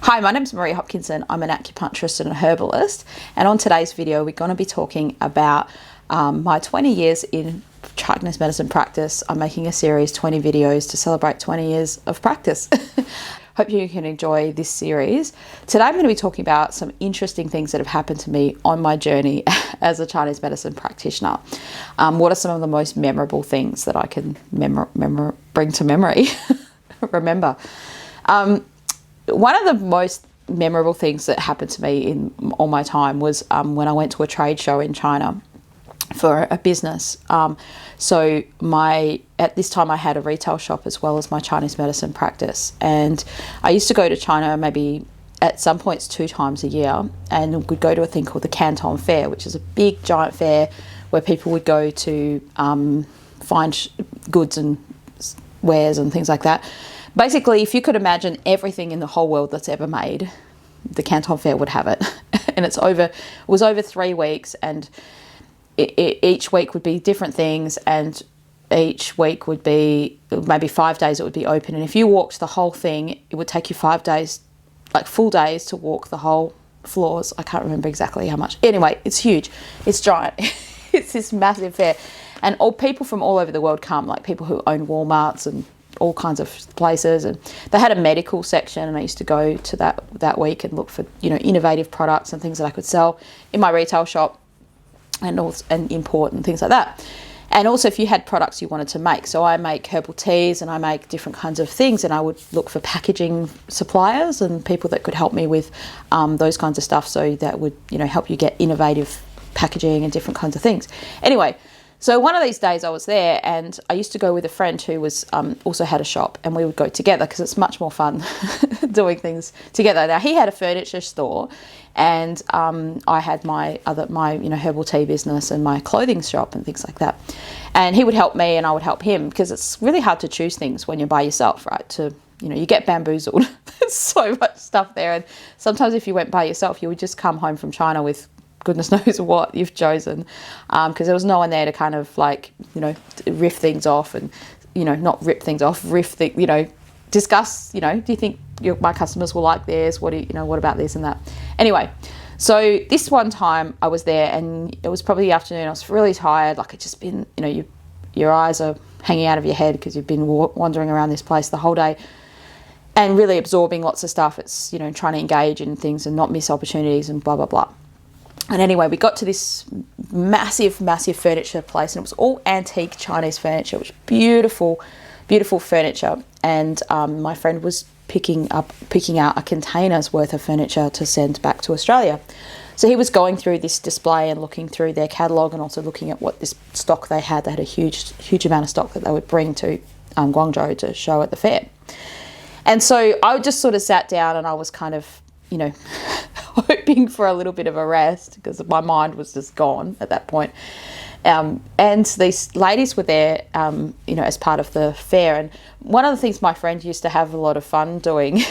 Hi, my name's Marie Hopkinson. I'm an acupuncturist and a herbalist, and on today's video we're going to be talking about my 20 years in Chinese medicine practice. I'm making a series, 20 videos to celebrate 20 years of practice. Hope you can enjoy this series. Today I'm going to be talking about some interesting things that have happened to me on my journey as a Chinese medicine practitioner. What are some of the most memorable things that I can bring to memory? Remember. One of the most memorable things that happened to me in all my time was when I went to a trade show in China for a business. At this time I had a retail shop as well as my Chinese medicine practice, and I used to go to China maybe at some points 2 times a year, and would go to a thing called the Canton Fair, which is a big giant fair where people would go to find goods and wares and things like that. Basically, if you could imagine everything in the whole world that's ever made, the Canton Fair would have it. And it was over 3 weeks, and each week would be different things, and each week would be maybe 5 days it would be open. And if you walked the whole thing, it would take you 5 days, like full days, to walk the whole floors. I can't remember exactly how much. Anyway, it's huge. It's giant. It's this massive fair. And all people from all over the world come, like people who own Walmarts and all kinds of places, and they had a medical section, and I used to go to that week and look for innovative products and things that I could sell in my retail shop, and import and things like that. And also if you had products you wanted to make, so I make herbal teas and I make different kinds of things, and I would look for packaging suppliers and people that could help me with those kinds of stuff, so that would help you get innovative packaging and different kinds of things. Anyway, so one of these days I was there, and I used to go with a friend who was also had a shop, and we would go together because it's much more fun doing things together. Now, he had a furniture store, and I had my herbal tea business and my clothing shop and things like that. And he would help me and I would help him, because it's really hard to choose things when you're by yourself, right? You get bamboozled. There's so much stuff there, and sometimes if you went by yourself, you would just come home from China with goodness knows what you've chosen, because there was no one there to kind of riff things off, and not rip things off, discuss, do you think my customers will like this, what about this and that. Anyway, so this one time I was there, and it was probably the afternoon. I was really tired, like it's just been, your eyes are hanging out of your head because you've been wandering around this place the whole day and really absorbing lots of stuff. It's trying to engage in things and not miss opportunities and blah blah blah. And anyway, we got to this massive furniture place, and it was all antique Chinese furniture, which was beautiful furniture. And my friend was picking out a container's worth of furniture to send back to Australia. So he was going through this display and looking through their catalogue, and also looking at what this stock they had. They had a huge amount of stock that they would bring to Guangzhou to show at the fair. And so I just sort of sat down, and I was kind of, hoping for a little bit of a rest, because my mind was just gone at that point. And these ladies were there, as part of the fair. And one of the things my friend used to have a lot of fun doing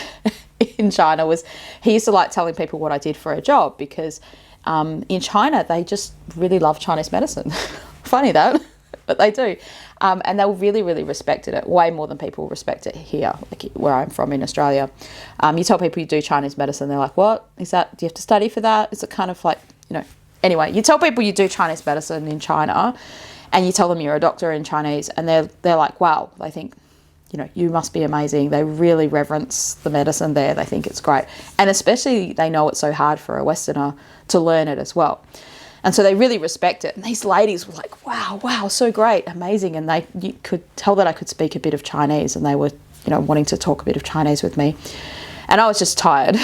in China was he used to like telling people what I did for a job, because in China they just really love Chinese medicine. Funny that, but they do. And they really respected it, way more than people respect it here, like where I'm from in Australia. You tell people you do Chinese medicine, they're like, what is that? Do you have to study for that? Is it kind of like, Anyway, you tell people you do Chinese medicine in China, and you tell them you're a doctor in Chinese, and they're like, wow, they think, you must be amazing. They really reverence the medicine there. They think it's great. And especially they know it's so hard for a Westerner to learn it as well. And so they really respect it. And these ladies were like, wow, so great, amazing. And you could tell that I could speak a bit of Chinese, and they were, wanting to talk a bit of Chinese with me. And I was just tired.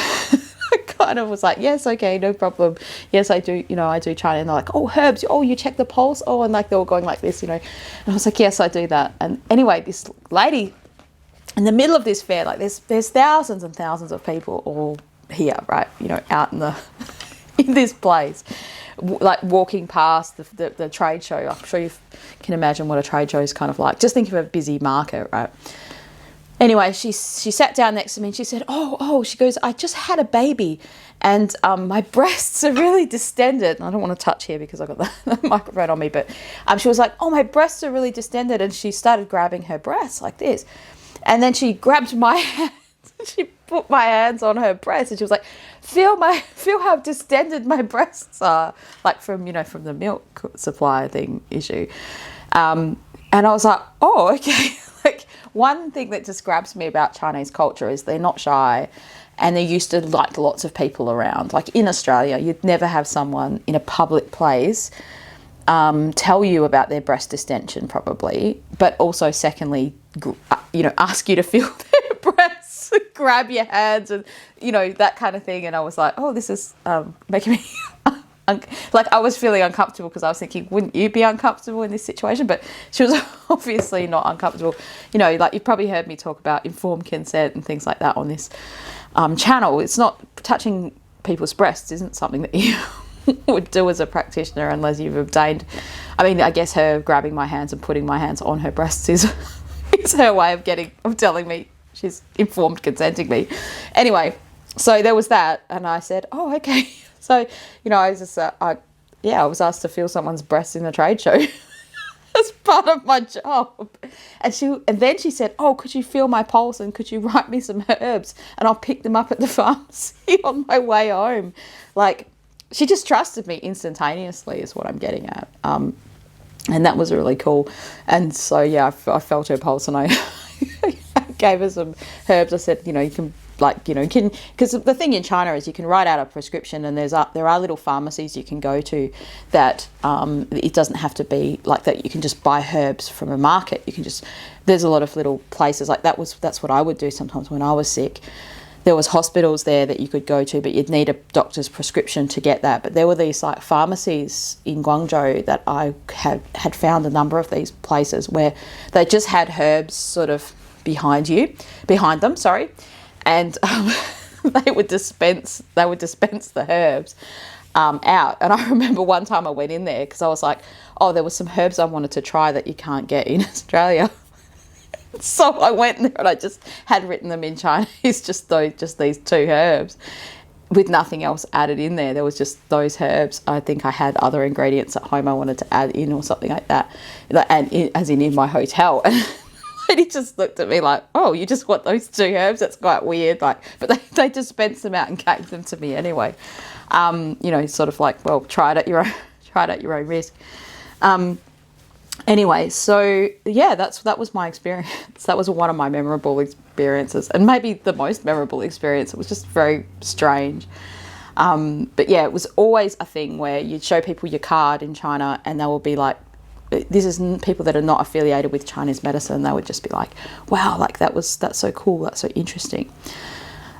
I kind of was like, yes, okay, no problem. Yes, I do, I do China. And they're like, oh, herbs, oh, you check the pulse? Oh, and like they were going like this, And I was like, yes, I do that. And anyway, this lady, in the middle of this fair, like there's thousands and thousands of people all here, right? Out in in this place, like walking past the trade show. I'm sure you can imagine what a trade show is kind of like. Just think of a busy market, right? Anyway, she sat down next to me, and she said, she goes, I just had a baby, and my breasts are really distended. And I don't want to touch here because I've got the microphone on me, but she was like, oh, my breasts are really distended. And she started grabbing her breasts like this. And then she grabbed my hand she put my hands on her breast and she was like, feel how distended my breasts are, like from, you know, from the milk supply thing issue. And I was like, oh, okay. Like, one thing that just grabs me about Chinese culture is they're not shy, and they're used to like lots of people around. Like in Australia, you'd never have someone in a public place tell you about their breast distension, probably, but also secondly, you know, ask you to feel their breasts, grab your hands, and, you know, that kind of thing. And I was like, oh, this is making me like, I was feeling uncomfortable, because I was thinking, wouldn't you be uncomfortable in this situation? But she was obviously not uncomfortable. You know, like, you've probably heard me talk about informed consent and things like that on this channel. It's not, touching people's breasts isn't something that you would do as a practitioner unless you've obtained, I mean, I guess her grabbing my hands and putting my hands on her breasts is her way of telling me she's informed consenting me. Anyway, so there was that, and I said, oh, okay. So, you know, I was just, I was asked to feel someone's breast in a trade show as part of my job. And then she said, oh, could you feel my pulse, and could you write me some herbs, and I'll pick them up at the pharmacy on my way home. Like, she just trusted me instantaneously is what I'm getting at. And that was really cool. And so, yeah, I felt her pulse, and I gave her some herbs. I said, you know, you can, like, you know, because the thing in China is you can write out a prescription, and there are little pharmacies you can go to that it doesn't have to be like that. You can just buy herbs from a market. You can just, there's a lot of little places like that. That's what I would do sometimes when I was sick. There was hospitals there that you could go to, but you'd need a doctor's prescription to get that. But there were these like pharmacies in Guangzhou that I had found a number of these places where they just had herbs sort of behind them, sorry. And they would dispense the herbs out. And I remember one time I went in there because I was like, oh, there were some herbs I wanted to try that you can't get in Australia. So I went there and I just had written them in Chinese, just these two herbs with nothing else added in there. There was just those herbs. I think I had other ingredients at home I wanted to add in or something like that, and as in my hotel. And he just looked at me like, oh, you just want those two herbs? That's quite weird. Like, but they dispensed them out and gave them to me anyway. You know, sort of like, well, try it at your own risk. Anyway, so yeah, that was my experience. That was one of my memorable experiences, and maybe the most memorable experience. It was just very strange. But yeah, it was always a thing where you'd show people your card in China, and they will be like, this is people that are not affiliated with Chinese medicine. They would just be like, wow, like that's so cool, that's so interesting.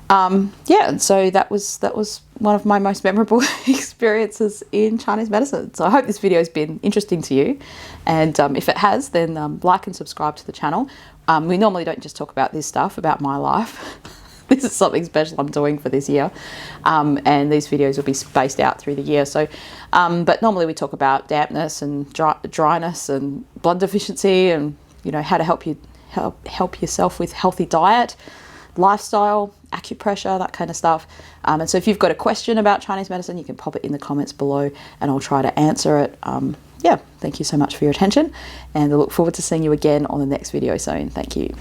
Yeah, and so that was one of my most memorable experiences in Chinese medicine. So I hope this video has been interesting to you, and if it has, then like and subscribe to the channel. We normally don't just talk about this stuff, about my life. This is something special I'm doing for this year, and these videos will be spaced out through the year. So, but normally we talk about dampness and dryness and blood deficiency, and, you know, how to help yourself with healthy diet, lifestyle, acupressure, that kind of stuff. And so if you've got a question about Chinese medicine, you can pop it in the comments below and I'll try to answer it. Yeah, thank you so much for your attention, and I look forward to seeing you again on the next video soon. Thank you.